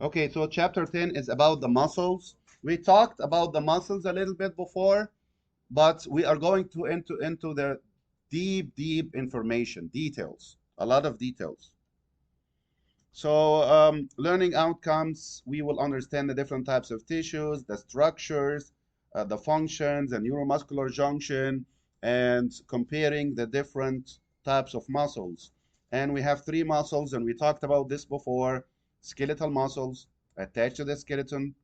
Okay, so chapter 10 is about the muscles. We talked about the muscles a little bit before, but we are going to into the deep information, details, a lot of details. So learning outcomes, we will understand the different types of tissues, the structures, the functions, the neuromuscular junction, and comparing the different types of muscles. And we have three muscles, and we talked about this before: skeletal muscles attached to the skeleton,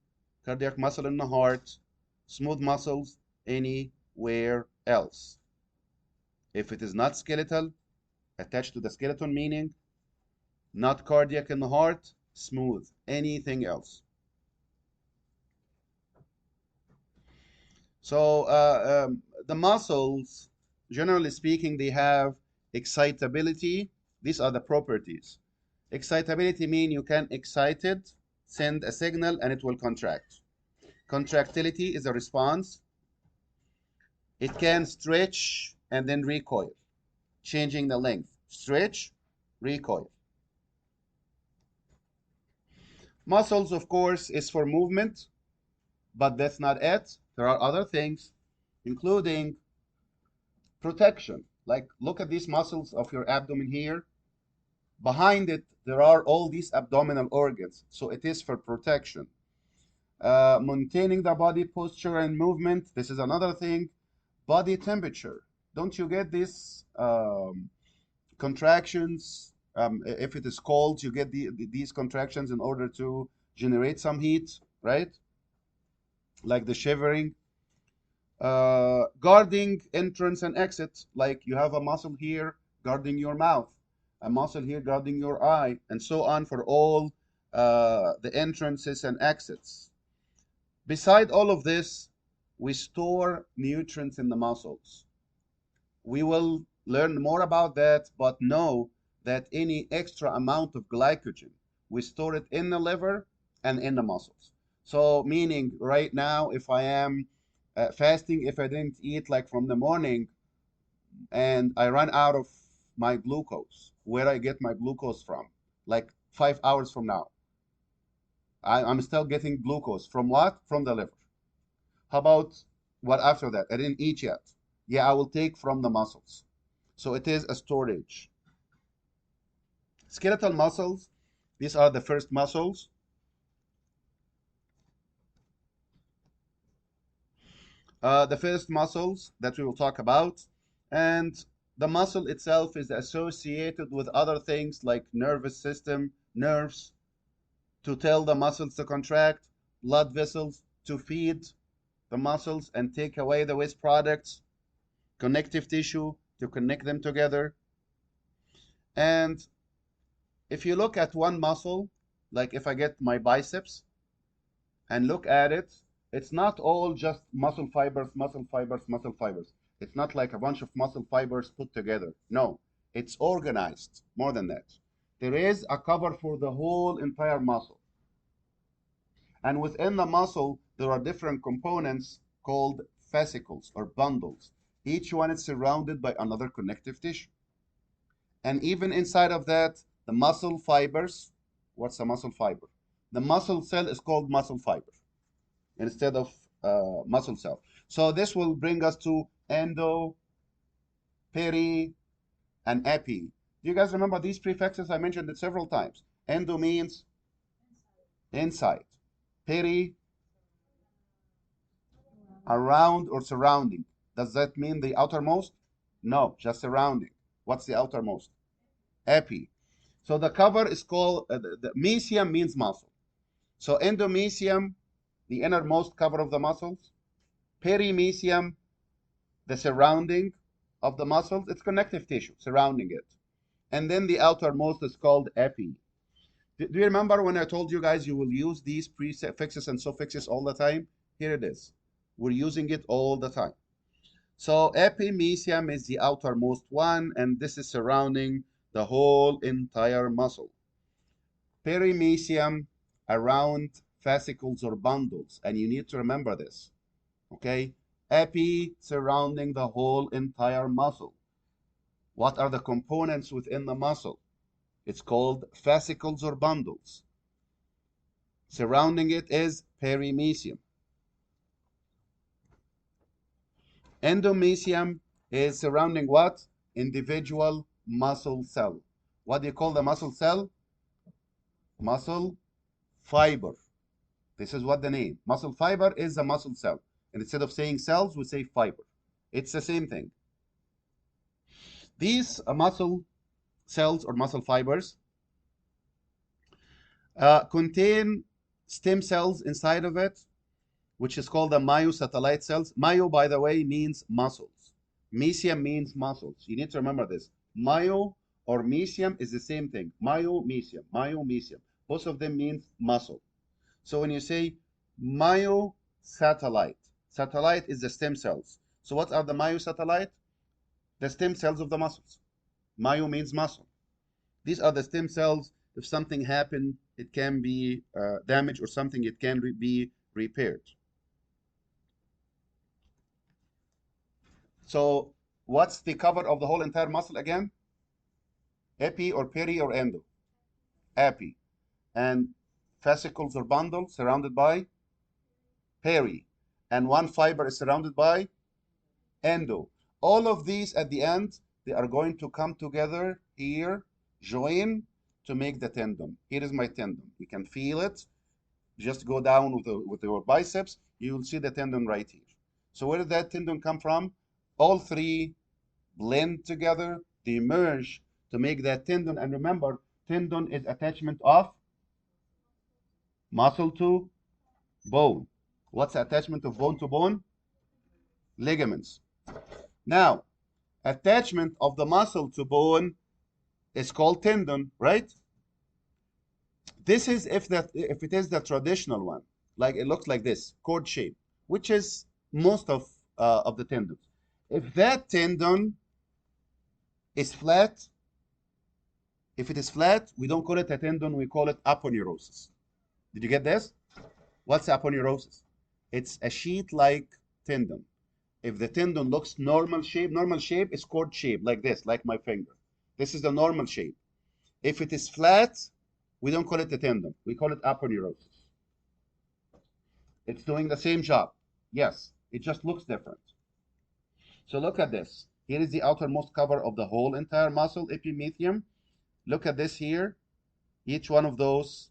cardiac muscle in the heart, smooth muscles anywhere else. If it is not skeletal, attached to the skeleton, meaning not cardiac in the heart, smooth, anything else. So the muscles, generally speaking, they have excitability. These are the properties. Excitability mean you can excite it, send a signal, and it will contract. Contractility is a response. It can stretch and then recoil, changing the length. Stretch, recoil. Muscles, of course, is for movement, but that's not it. There are other things, including protection. Like, look at these muscles of your abdomen here. Behind it, there are all these abdominal organs. So it is for protection. Maintaining the body posture and movement. This is another thing. Body temperature. Don't you get these contractions? If it is cold, you get these contractions in order to generate some heat, right? Like the shivering. Guarding entrance and exit, like you have a muscle here guarding your mouth, a muscle here guarding your eye, and so on for all the entrances and exits. Beside all of this, we store nutrients in the muscles. We will learn more about that, but know that any extra amount of glycogen, we store it in the liver and in the muscles. So, meaning right now, if I am fasting, if I didn't eat like from the morning and I run out of my glucose, where I get my glucose from, like 5 hours from now, I'm still getting glucose from what? From the liver. How about what after that? I didn't eat yet. Yeah, I will take from the muscles. So it is a storage. Skeletal muscles, these are the first muscles. The first muscles that we will talk about. And the muscle itself is associated with other things like nervous system, nerves, to tell the muscles to contract, blood vessels to feed the muscles and take away the waste products, connective tissue to connect them together. And if you look at one muscle, like if I get my biceps and look at it, it's not all just muscle fibers, muscle fibers, muscle fibers. It's not like a bunch of muscle fibers put together. No, it's organized more than that. There is a cover for the whole entire muscle. And within the muscle, there are different components called fascicles or bundles. Each one is surrounded by another connective tissue. And even inside of that, the muscle fibers, what's a muscle fiber? The muscle cell is called muscle fiber instead of muscle cell. So this will bring us to endo, peri, and epi. Do you guys remember these prefixes? I mentioned it several times. Endo means inside. Peri, around or surrounding. Does that mean the outermost? No, just surrounding. What's the outermost? Epi. So the cover is called, the mesium means muscle. So endomesium, the innermost cover of the muscles. Perimesium, the surrounding of the muscles. It's connective tissue surrounding it. And then the outermost is called epi. Do you remember when I told you guys you will use these prefixes and suffixes all the time? Here it is. We're using it all the time. So epimesium is the outermost one, and this is surrounding the whole entire muscle. Perimesium around fascicles or bundles, and you need to remember this. Okay? Epi surrounding the whole entire muscle. What are the components within the muscle? It's called fascicles or bundles. Surrounding it is perimysium. Endomysium is surrounding what? Individual muscle cell. What do you call the muscle cell? Muscle fiber. This is what the name. Muscle fiber is a muscle cell. And instead of saying cells, we say fiber. It's the same thing. These muscle cells or muscle fibers contain stem cells inside of it, which is called the myosatellite cells. Myo, by the way, means muscles. Mesium means muscles. You need to remember this. Myo or mesium is the same thing. Myomesium, myomesium. Both of them means muscle. So when you say myosatellite, satellite is the stem cells. So what are the myosatellite? The stem cells of the muscles. Myo means muscle. These are the stem cells. If something happened, it can be damaged or something, it can be repaired. So what's the cover of the whole entire muscle again? Epi or peri or endo? Epi. And fascicles or bundles surrounded by peri. And one fiber is surrounded by endo. All of these at the end, they are going to come together here, join to make the tendon. Here is my tendon. You can feel it. Just go down with your biceps. You will see the tendon right here. So where did that tendon come from? All three blend together. They merge to make that tendon. And remember, tendon is attachment of muscle to bone. What's the attachment of bone to bone? Ligaments. Now, attachment of the muscle to bone is called tendon, right? This is if it is the traditional one, like it looks like this, cord shape, which is most of the tendons. If that tendon is flat, if it is flat, we don't call it a tendon, we call it aponeurosis. Did you get this? What's aponeurosis? It's a sheet-like tendon. If the tendon looks normal shape is cord shape, like this, like my finger. This is the normal shape. If it is flat, we don't call it a tendon. We call it aponeurosis. It's doing the same job. Yes, it just looks different. So look at this. Here is the outermost cover of the whole entire muscle, epimysium. Look at this here. Each one of those,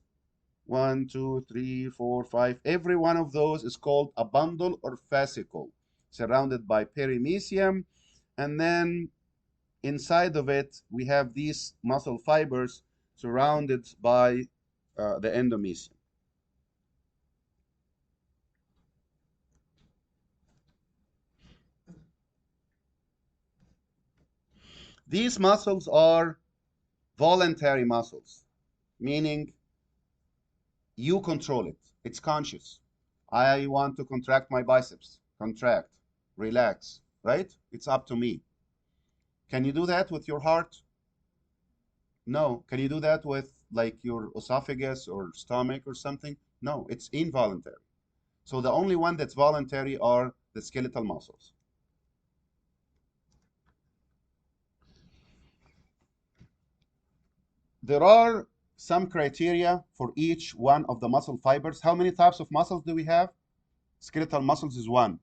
1, 2, 3, 4, 5, every one of those is called a bundle or fascicle, surrounded by perimysium. And then inside of it, we have these muscle fibers surrounded by the endomysium. These muscles are voluntary muscles, meaning you control it. It's conscious. I want to contract my biceps. Contract, relax, right? It's up to me. Can you do that with your heart? No. Can you do that with like your esophagus or stomach or something? No, it's involuntary. So the only one that's voluntary are the skeletal muscles. There are some criteria for each one of the muscle fibers. How many types of muscles do we have? Skeletal muscles is one.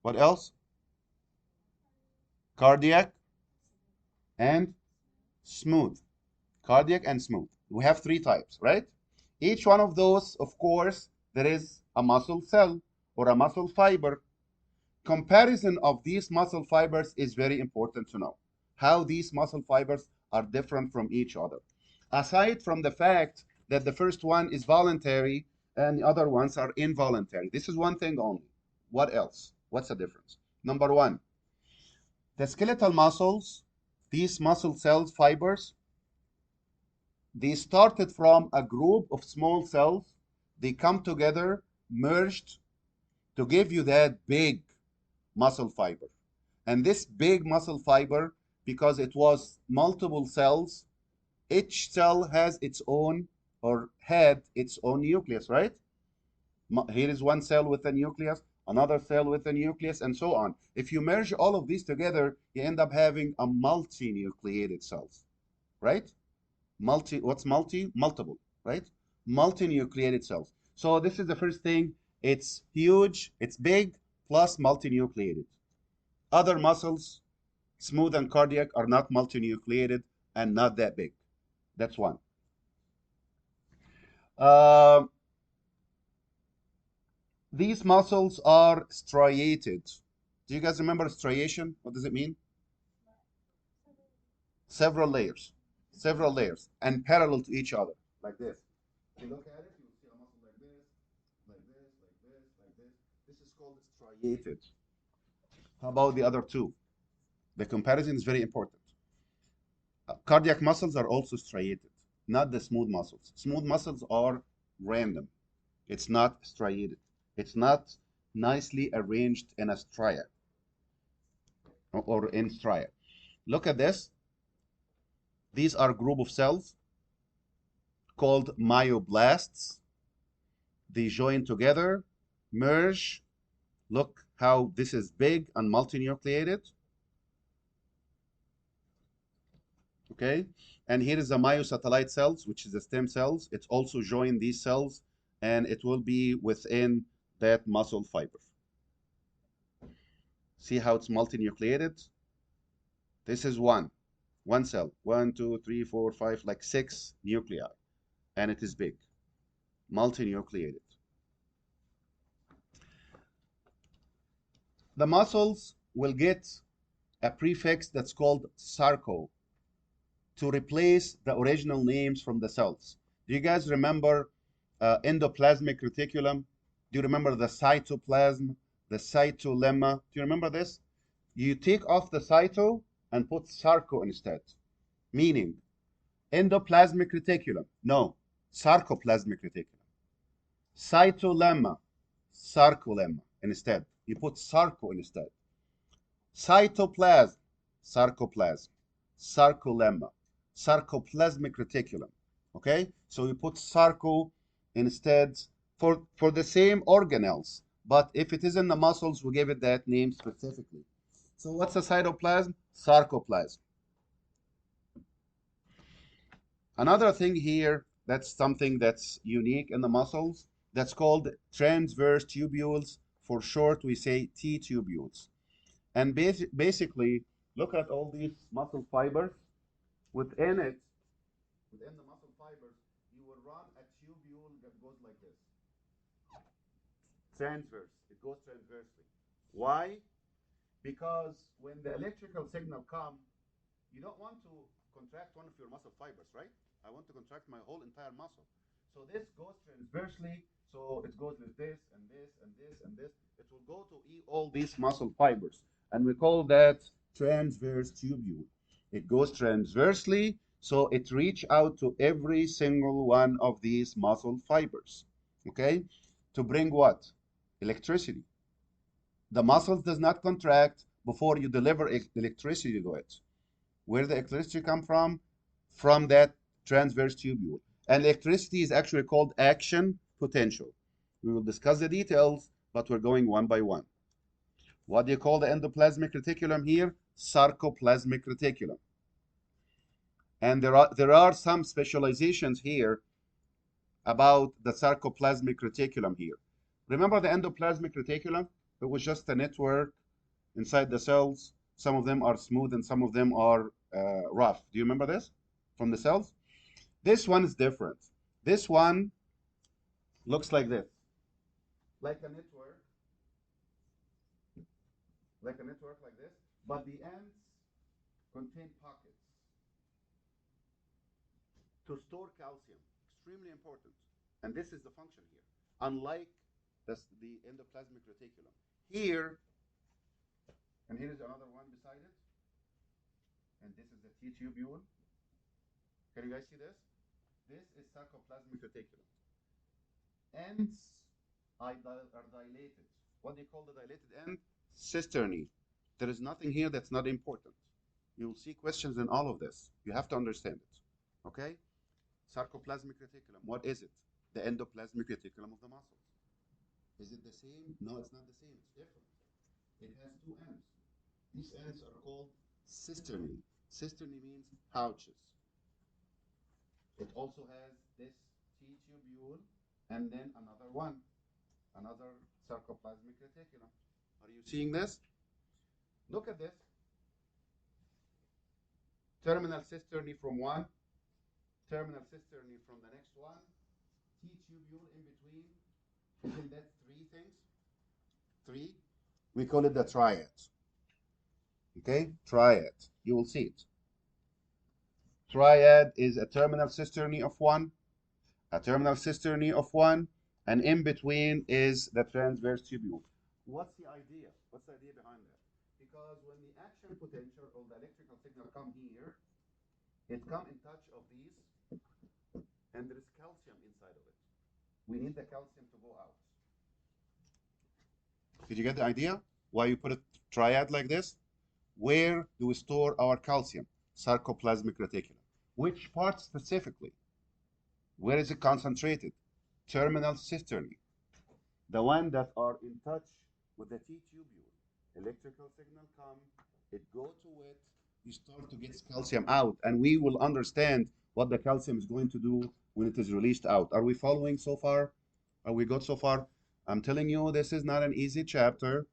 What else? Cardiac and smooth. Cardiac and smooth. We have three types, right? Each one of those, of course, there is a muscle cell or a muscle fiber. Comparison of these muscle fibers is very important to know. How these muscle fibers are different from each other. Aside from the fact that the first one is voluntary and the other ones are involuntary. This is one thing only. What else? What's the difference? Number one, the skeletal muscles, these muscle cells, fibers, they started from a group of small cells. They come together, merged to give you that big muscle fiber. And this big muscle fiber, because it was multiple cells, each cell has its own or had its own nucleus, right? Here is one cell with a nucleus, another cell with a nucleus, and so on. If you merge all of these together, you end up having a multinucleated cells, right? What's multi? Multiple, right? Multinucleated cells. So this is the first thing. It's huge, it's big, plus multinucleated. Other muscles, smooth and cardiac, are not multinucleated and not that big. That's one. Um, these muscles are striated. Do you guys remember striation? What does it mean? Several layers, several layers, and parallel to each other, like this. If you look at it, you will see a muscle like this, like this, like this, like this. This is called striated. How about the other two? The comparison is very important. Cardiac muscles are also striated, not the smooth muscles. Smooth muscles are random. It's not striated. It's not nicely arranged in a stria or in stria. Look at this. These are a group of cells called myoblasts. They join together, merge. Look how this is big and multinucleated. Okay, and here is the myosatellite cells, which is the stem cells. It's also join these cells, and it will be within that muscle fiber. See how it's multinucleated? This is one cell. One, two, three, four, five, like 6 nuclei, and it is big, multinucleated. The muscles will get a prefix that's called sarco to replace the original names from the cells. Do you guys remember endoplasmic reticulum? Do you remember the cytoplasm, the cytolemma? Do you remember this? You take off the cyto and put sarco instead, meaning endoplasmic reticulum. No, sarcoplasmic reticulum. Cytolemma, sarcolemma instead. You put sarco instead. Cytoplasm, sarcoplasm. Sarcolemma, sarcoplasmic reticulum. Okay, so you put sarco instead for the same organelles, but if it is in the muscles, we give it that name specifically. So what's a cytoplasm? Sarcoplasm. Another thing here, that's something that's unique in the muscles, that's called transverse tubules. For short, we say T tubules. And basically, look at all these muscle fibers. Within it, within the muscle fibers, you will run a tubule that goes like this. Transverse. It goes transversely. Why? Because when the electrical signal comes, you don't want to contract one of your muscle fibers, right? I want to contract my whole entire muscle. So this goes transversely. So it goes with this and this and this and this. It will go to all these muscle fibers. And we call that transverse tubule. It goes transversely, so it reach out to every single one of these muscle fibers. Okay? To bring what? Electricity. The muscles does not contract before you deliver electricity to it. Where the electricity come from? From that transverse tubule. And electricity is actually called action potential. We will discuss the details, but we're going one by one. What do you call the endoplasmic reticulum here? Sarcoplasmic reticulum. And there are some specializations here about the sarcoplasmic reticulum here. Remember the endoplasmic reticulum? It was just a network inside the cells. Some of them are smooth and some of them are rough. Do you remember this from the cells? This one is different. This one looks like this, like a network, like this, but the ends contain pockets to store calcium. Extremely important. And this is the function here. Unlike the endoplasmic reticulum. Here, and here is another one beside it. And this is the T tubule. Can you guys see this? This is sarcoplasmic reticulum. Ends are dilated. What do you call the dilated end? Cisternae. There is nothing here that's not important. You will see questions in all of this. You have to understand it. Okay? Sarcoplasmic reticulum. What is it? The endoplasmic reticulum of the muscles. Is it the same? No, it's not the same. It's different. It has two ends. These ends are called cisternae. Cisternae means pouches. It also has this T tubule and then another one, another sarcoplasmic reticulum. Are you seeing this? Look at this. Terminal cisternae from one, terminal cisternae from the next one, T-tubule in between. Isn't that three things? Three. We call it the triad. Okay, triad. You will see it. Triad is a terminal cisternae of one, a terminal cisternae of one, and in between is the transverse tubule. What's the idea? What's the idea behind that? Because when the action potential or the electrical signal come here, it come in touch of these, and there is calcium inside of it. We need the calcium to go out. Did you get the idea? Why you put a triad like this? Where do we store our calcium? Sarcoplasmic reticulum. Which part specifically? Where is it concentrated? Terminal cisternae. The one that are in touch with the T-tubule. Electrical signal come, it go to it, you start to get calcium out, and we will understand what the calcium is going to do when it is released out. Are we following so far? Are we good so far? I'm telling you, this is not an easy chapter.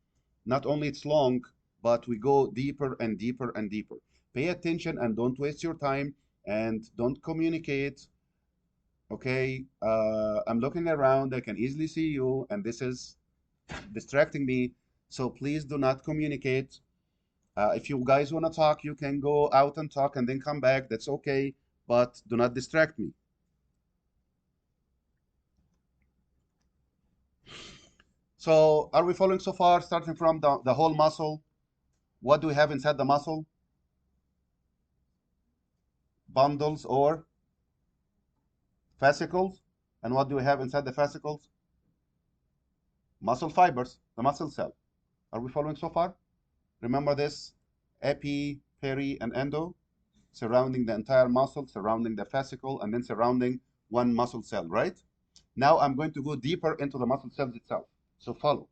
Not only it's long, but we go deeper and deeper and deeper. Pay attention and don't waste your time and don't communicate. Okay, I'm looking around, I can easily see you, and this is distracting me. So please do not communicate. If you guys want to talk, you can go out and talk and then come back. That's okay, but do not distract me. So are we following so far, starting from the whole muscle? What do we have inside the muscle? Bundles or fascicles. And what do we have inside the fascicles? Muscle fibers, the muscle cell. Are we following so far? Remember this, epi, peri, and endo, surrounding the entire muscle, surrounding the fascicle, and then surrounding one muscle cell, right? Now I'm going to go deeper into the muscle cells itself. So follow.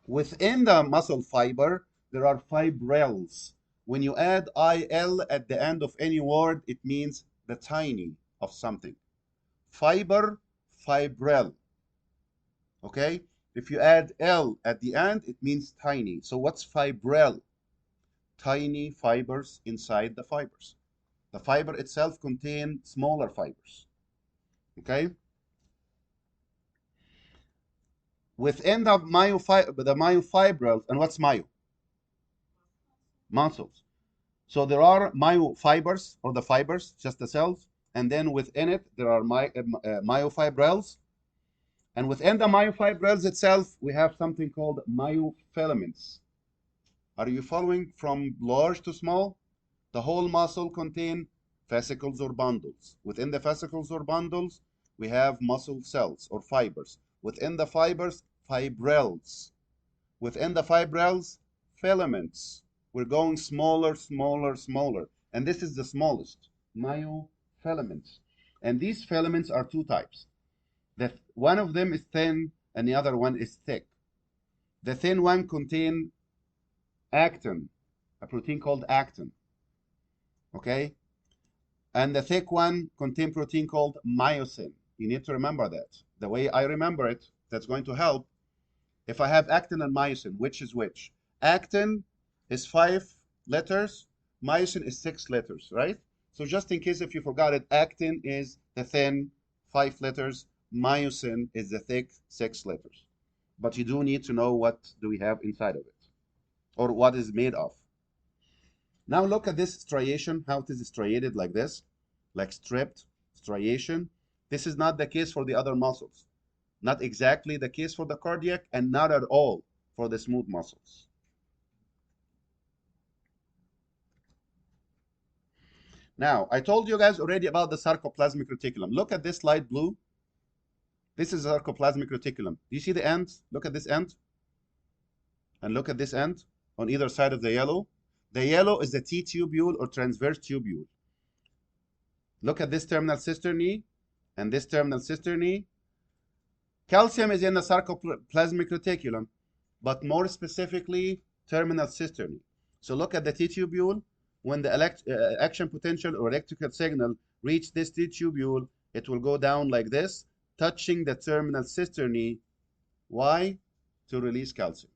Within the muscle fiber, there are fibrils. When you add IL at the end of any word, it means the tiny of something. Fiber, fibril. Okay? If you add L at the end, it means tiny. So what's fibril? Tiny fibers inside the fibers. The fiber itself contains smaller fibers. Okay? Within the myofibrils, and what's myo? Muscles. So there are myofibers, or the fibers, just the cells, and then within it there are myofibrils. And within the myofibrils itself, we have something called myofilaments. Are you following from large to small? The whole muscle contains fascicles or bundles. Within the fascicles or bundles, we have muscle cells or fibers. Within the fibers, fibrils. Within the fibrils, filaments. We're going smaller, smaller, smaller. And this is the smallest, myofilaments. And these filaments are two types. One of them is thin and the other one is thick. The thin one contains actin, a protein called actin. Okay? And the thick one contains protein called myosin. You need to remember that. The way I remember it, that's going to help. If I have actin and myosin, which is which? Actin is 5 letters, myosin is 6 letters, right? So just in case if you forgot it, actin is the thin 5 letters, myosin is the thick 6 letters. But you do need to know what do we have inside of it, or what is made of. Now look at this striation, how it is striated like this, like stripped striation. This is not the case for the other muscles. Not exactly the case for the cardiac, and not at all for the smooth muscles. Now, I told you guys already about the sarcoplasmic reticulum. Look at this light blue. This is sarcoplasmic reticulum. Do you see the end? Look at this end. And look at this end on either side of the yellow. The yellow is the T-tubule or transverse tubule. Look at this terminal cisternae and this terminal cisternae. Calcium is in the sarcoplasmic reticulum, but more specifically, terminal cisternae. So look at the T-tubule. When the action potential or electrical signal reach this T-tubule, it will go down like this, touching the terminal cisternae. Why? To release calcium.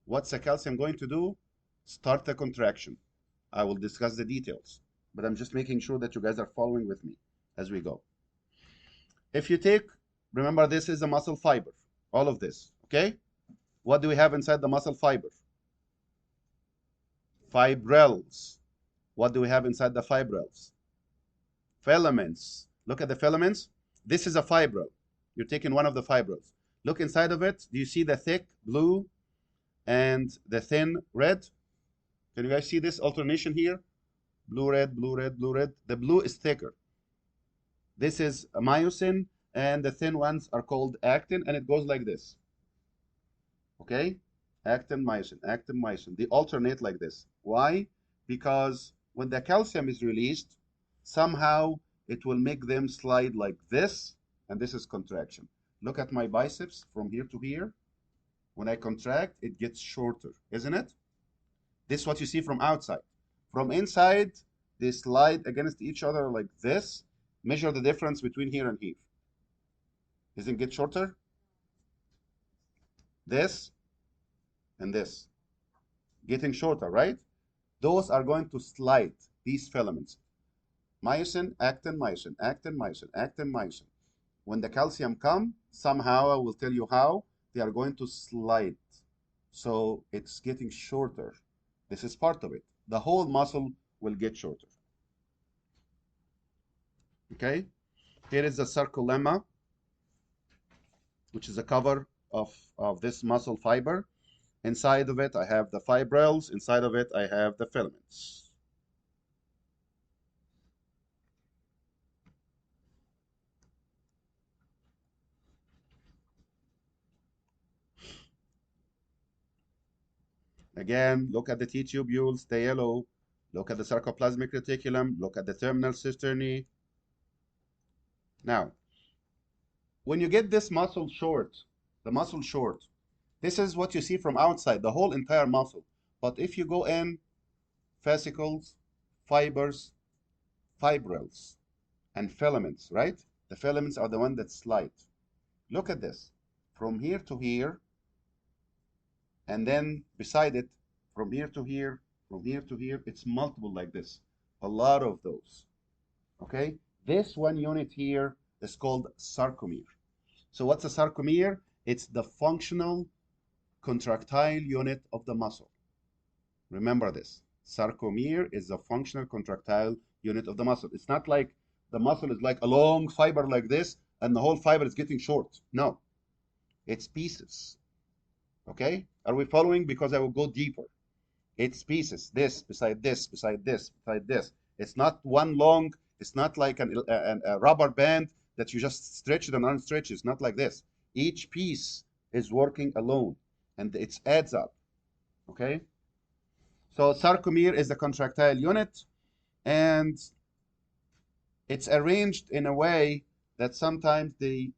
What's the calcium going to do? Start the contraction. I will discuss the details, but I'm just making sure that you guys are following with me as we go. If you take, remember this is a muscle fiber, all of this, okay? What do we have inside the muscle fiber? Fibrils. What do we have inside the fibrils? Filaments. Look at the filaments. This is a fibril. You're taking one of the fibrils. Look inside of it. Do you see the thick blue and the thin red? Can you guys see this alternation here? Blue, red, blue, red, blue, red. The blue is thicker. This is a myosin, and the thin ones are called actin, and it goes like this. Okay? Actin, myosin, actin, myosin. They alternate like this. Why? Because when the calcium is released, somehow it will make them slide like this, and this is contraction. Look at my biceps from here to here. When I contract, it gets shorter, isn't it? This is what you see from outside. From inside, they slide against each other like this. Measure the difference between here and here. Doesn't it get shorter? This and this. Getting shorter, right? Those are going to slide, these filaments. Myosin, actin, myosin, actin, myosin, actin, myosin. When the calcium come, somehow I will tell you how, they are going to slide. So it's getting shorter. This is part of it. The whole muscle will get shorter. Okay? Here is the sarcolemma, which is a cover of this muscle fiber. Inside of it, I have the fibrils. Inside of it, I have the filaments. Again, look at the T-tubules, the yellow. Look at the sarcoplasmic reticulum. Look at the terminal cisternae. Now, when you get this muscle short, the muscle short, this is what you see from outside, the whole entire muscle. But if you go in, fascicles, fibers, fibrils, and filaments, right? The filaments are the one that slide. Look at this. From here to here, and then beside it, from here to here, from here to here, it's multiple like this. A lot of those. Okay? This one unit here is called sarcomere. So what's a sarcomere? It's the functional contractile unit of the muscle. Remember this. Sarcomere is the functional contractile unit of the muscle. It's not like the muscle is like a long fiber like this and the whole fiber is getting short. No. It's pieces. Okay? Are we following? Because I will go deeper. It's pieces. This, beside this, beside this, beside this. It's not one long, it's not like a rubber band that you just stretch it and unstretch. It's not like this. Each piece is working alone and it adds up. Okay? So sarcomere is the contractile unit, and it's arranged in a way that sometimes they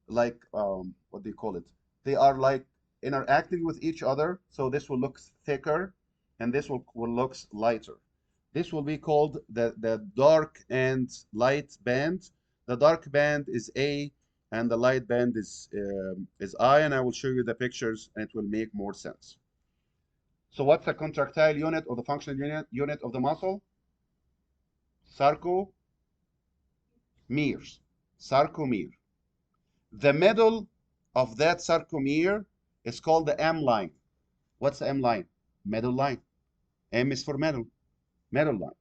like what do you call it? They are like interacting with each other. So this will look thicker, and this will look lighter. This will be called the dark and light band. The dark band is A, and the light band is I, and I will show you the pictures, and it will make more sense. So what's the contractile unit or the functional unit of the muscle? Sarcomeres. Sarcomere. The middle of that sarcomere is called the M line. What's the M line? Middle line. M is for middle. Middle line.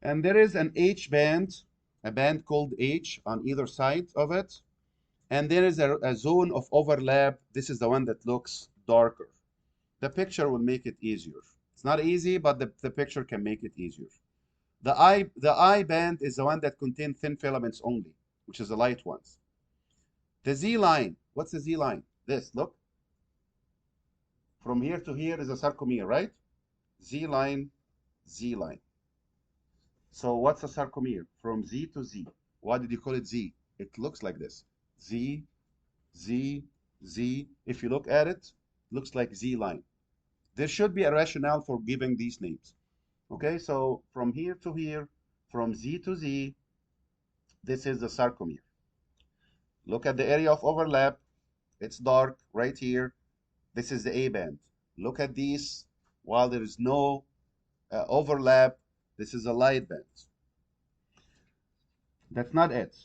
And there is an H band, a band called H on either side of it. And there is a zone of overlap. This is the one that looks darker. The picture will make it easier. It's not easy, but the picture can make it easier. The I band is the one that contains thin filaments only, which is the light ones. The Z line, what's the Z line? This, look. From here to here is a sarcomere, right? Z line, Z line. So what's a sarcomere? From Z to Z. Why did you call it Z? It looks like this. Z, Z, Z. If you look at it, it looks like Z line. There should be a rationale for giving these names. Okay, so from here to here, from Z to Z, this is the sarcomere. Look at the area of overlap. It's dark right here. This is the A band. Look at these. While there is no overlap, this is a light band. That's not it.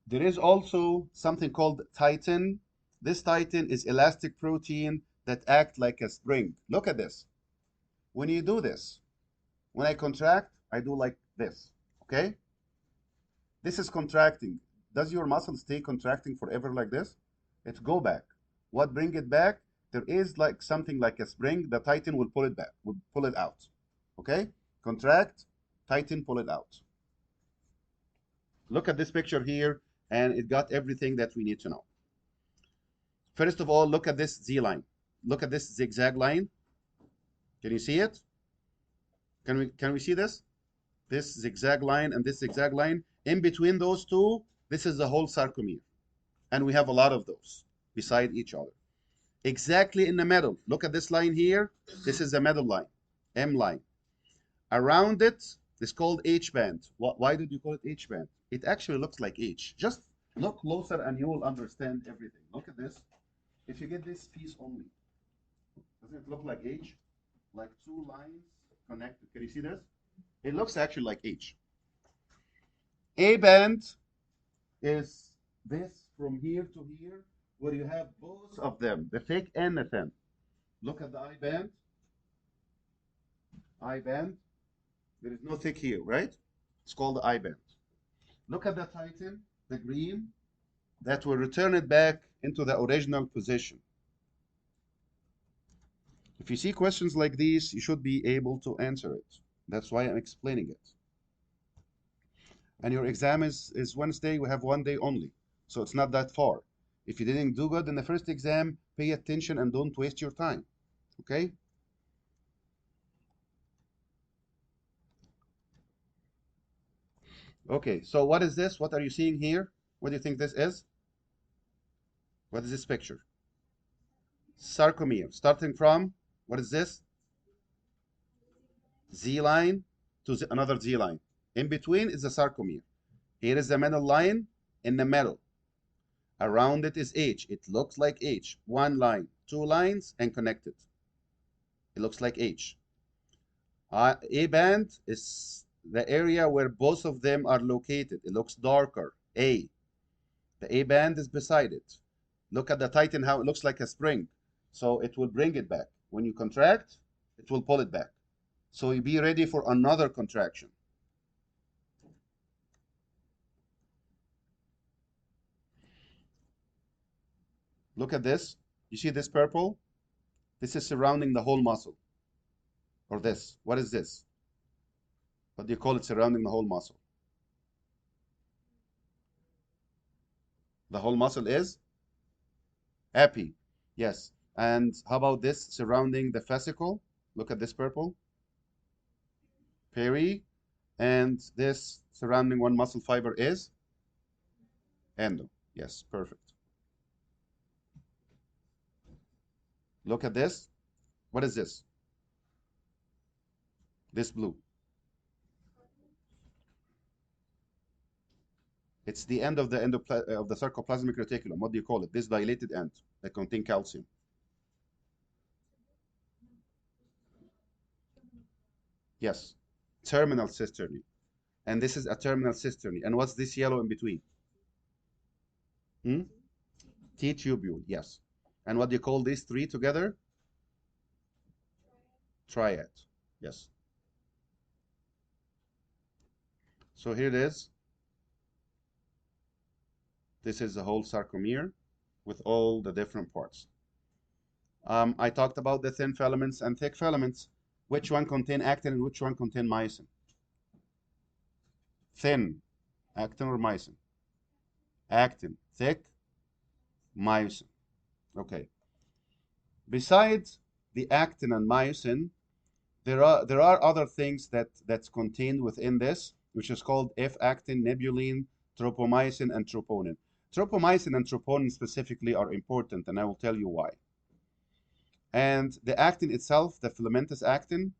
There is also something called titin. This titin is elastic protein that act like a spring. Look at this. When you do this, when I contract, I do like this. Okay? This is contracting. Does your muscle stay contracting forever like this? It go back. What bring it back? There is like something like a spring. The titin will pull it back, will pull it out. Okay? Contract, titin, pull it out. Look at this picture here, and it got everything that we need to know. First of all, look at this Z line. Look at this zigzag line. Can you see it? Can we see this? This zigzag line and this zigzag line. In between those two, this is the whole sarcomere. And we have a lot of those beside each other. Exactly in the middle, look at this line here. This is the middle line, M line. Around it, it's called H band. Why did you call it H band? It actually looks like H. Just look closer and you will understand everything. Look at this. If you get this piece only, doesn't it look like H? Like two lines connected. Can you see this? It looks actually like H. A band is this from here to here, where you have both of them, the thick and the thin. Look at the I band. I band. There is no thick here, right? It's called the I band. Look at the titin, the green, that will return it back into the original position. If you see questions like these, you should be able to answer it. That's why I'm explaining it. And your exam is Wednesday. We have one day only, so it's not that far. If you didn't do good in the first exam, pay attention and don't waste your time, okay? Okay, so what is this? What are you seeing here? What do you think this is? What is this picture? Sarcomere, starting from, what is this? Z line to another Z line. In between is the sarcomere. Here is the middle line in the middle. Around it is H. It looks like H. One line, two lines, and connected. It looks like H. A band is the area where both of them are located. It looks darker, A. The A band is beside it. Look at the titin, how it looks like a spring. So it will bring it back. When you contract, it will pull it back. So you be ready for another contraction. Look at this. You see this purple? This is surrounding the whole muscle. Or this. What is this? What do you call it surrounding the whole muscle? The whole muscle is epi. Yes. And how about this surrounding the fascicle? Look at this purple. Peri. And this surrounding one muscle fiber is endo. Yes, perfect. Look at this. What is this? This blue. It's the end of the sarcoplasmic reticulum. What do you call it? This dilated end that contain calcium. Yes, terminal cisternae. And this is a terminal cisternae. And what's this yellow in between? Hmm? T-tubule, yes. And what do you call these three together? Triad, yes. So here it is. This is the whole sarcomere with all the different parts. I talked about the thin filaments and thick filaments. Which one contain actin and which one contain myosin? Thin, actin or myosin? Actin. Thick, myosin. Okay. Besides the actin and myosin, there are other things that's contained within this, which is called F-actin, nebulin, tropomyosin, and troponin. Tropomyosin and troponin specifically are important, and I will tell you why. And the actin itself, the filamentous actin,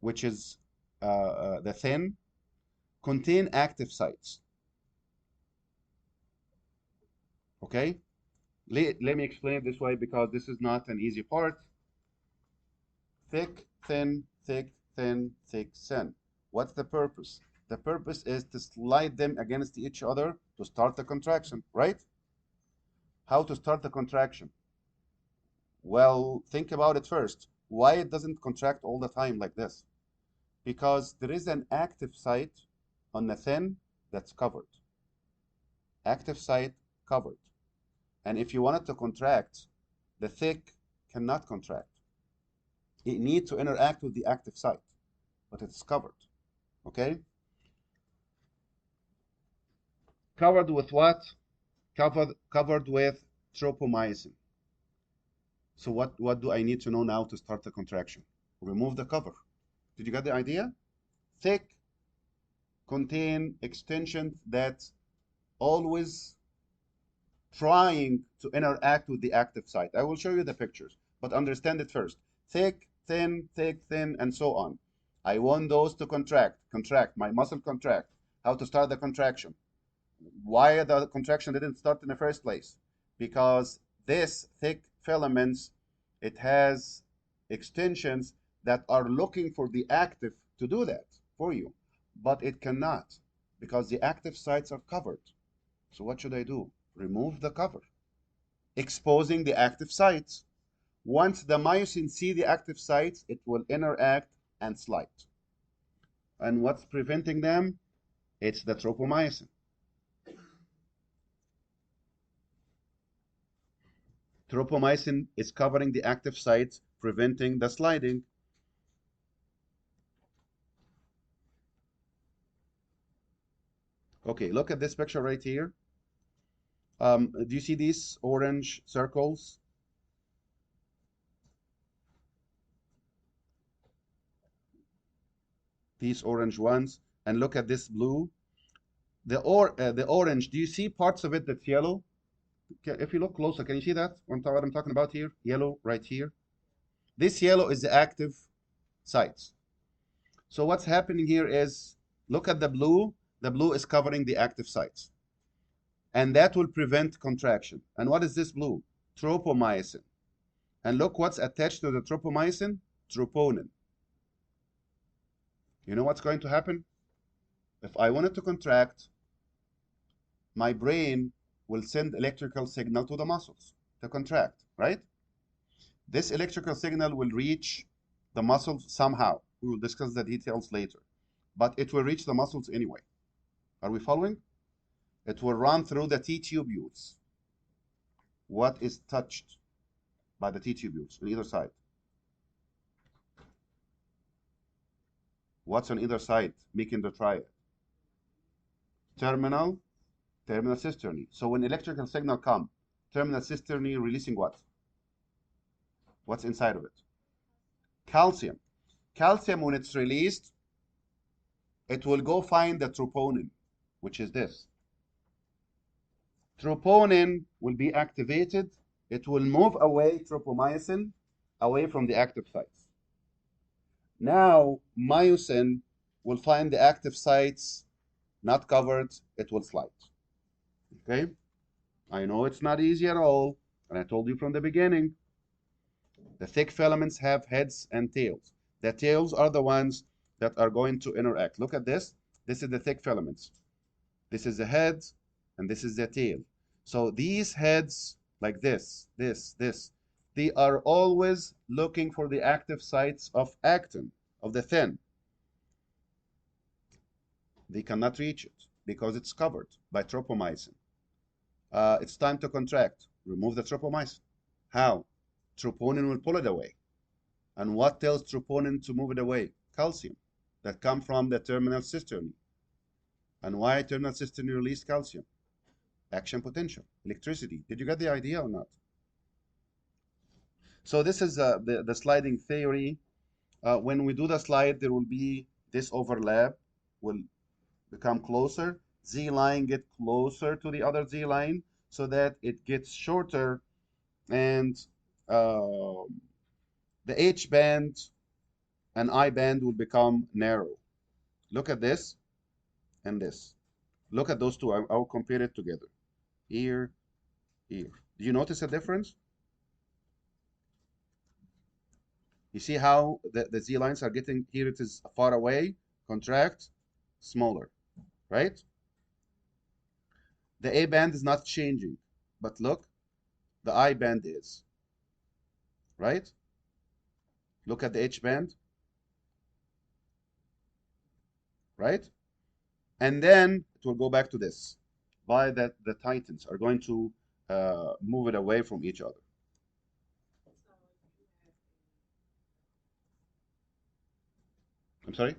which is the thin, contain active sites. Okay? Let me explain it this way because this is not an easy part. Thick, thin, thick, thin, thick, thin. What's the purpose? The purpose is to slide them against each other to start the contraction, right? How to start the contraction? Well, think about it first. Why it doesn't contract all the time like this? Because there is an active site on the thin that's covered. Active site covered. And if you want it to contract, the thick cannot contract. It needs to interact with the active site, but it's covered. Okay? Covered with what? Covered with tropomyosin. So what do I need to know now to start the contraction? Remove the cover. Did you get the idea? Thick contain extensions that always trying to interact with the active site. I will show you the pictures, but understand it first. Thick, thin, and so on. I want those to contract, my muscle contract. How to start the contraction? Why the contraction didn't start in the first place? Because this thick filaments, it has extensions that are looking for the active to do that for you, but it cannot because the active sites are covered. So what should I do? Remove the cover, exposing the active sites. Once the myosin see the active sites, it will interact and slide. And what's preventing them? It's the tropomyosin. Tropomyosin is covering the active sites, preventing the sliding. Okay, look at this picture right here. Do you see these orange circles? These orange ones, and look at this blue. The orange, do you see parts of it that's yellow? If you look closer, can you see that? What I'm talking about here? Yellow right here. This yellow is the active sites. So what's happening here is, look at the blue. The blue is covering the active sites. And that will prevent contraction. And what is this blue? Tropomyosin. And look what's attached to the tropomyosin? Troponin. You know what's going to happen? If I wanted to contract, my brain will send electrical signal to the muscles to contract, right? This electrical signal will reach the muscles somehow. We will discuss the details later. But it will reach the muscles anyway. Are we following? It will run through the T-tubules. What is touched by the T-tubules on either side? What's on either side making the triad? Terminal cisternae. So when electrical signal come, terminal cisternae releasing what? What's inside of it? Calcium. Calcium, when it's released, it will go find the troponin, which is this. Troponin will be activated. It will move away tropomyosin, away from the active sites. Now, myosin will find the active sites not covered. It will slide. Okay? I know it's not easy at all, and I told you from the beginning. The thick filaments have heads and tails. The tails are the ones that are going to interact. Look at this. This is the thick filaments. This is the head, and this is the tail. So these heads, like this, they are always looking for the active sites of actin, of the thin. They cannot reach it because it's covered by tropomyosin. It's time to contract. Remove the tropomyosin. How? Troponin will pull it away. And what tells troponin to move it away? Calcium that come from the terminal cisternae. And why terminal cisternae release calcium? Action potential, electricity. Did you get the idea or not? So this is the sliding theory. When we do the slide, there will be this overlap, will become closer. Z line get closer to the other Z line so that it gets shorter, and the H band and I band will become narrow. Look at this and this. Look at those two. I'll compare it together. Here, here. Do you notice a difference? You see how the Z lines are getting, here it is far away, contract, smaller, right? The A band is not changing, but look, the I band is, right? Look at the H band, right? And then it will go back to this, by that the titans are going to move it away from each other. I'm sorry?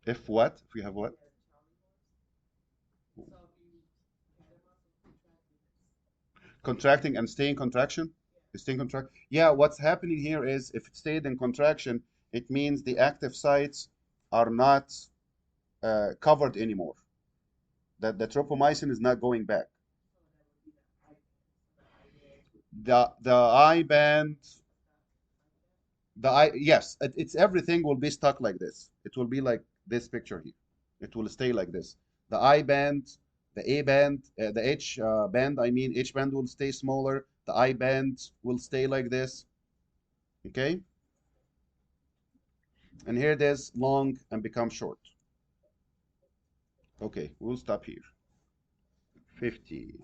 If what? If we have what? Contracting and staying contraction? Staying contract. Yeah, what's happening here is if it stayed in contraction, it means the active sites are not covered anymore. That the tropomyosin is not going back. The I band, the I yes, it's everything will be stuck like this. It will be like this picture here. It will stay like this. The I band, the A band, the H band, I mean H band will stay smaller. The I band will stay like this. Okay? And here it is long and become short. Okay, we'll stop here. 50.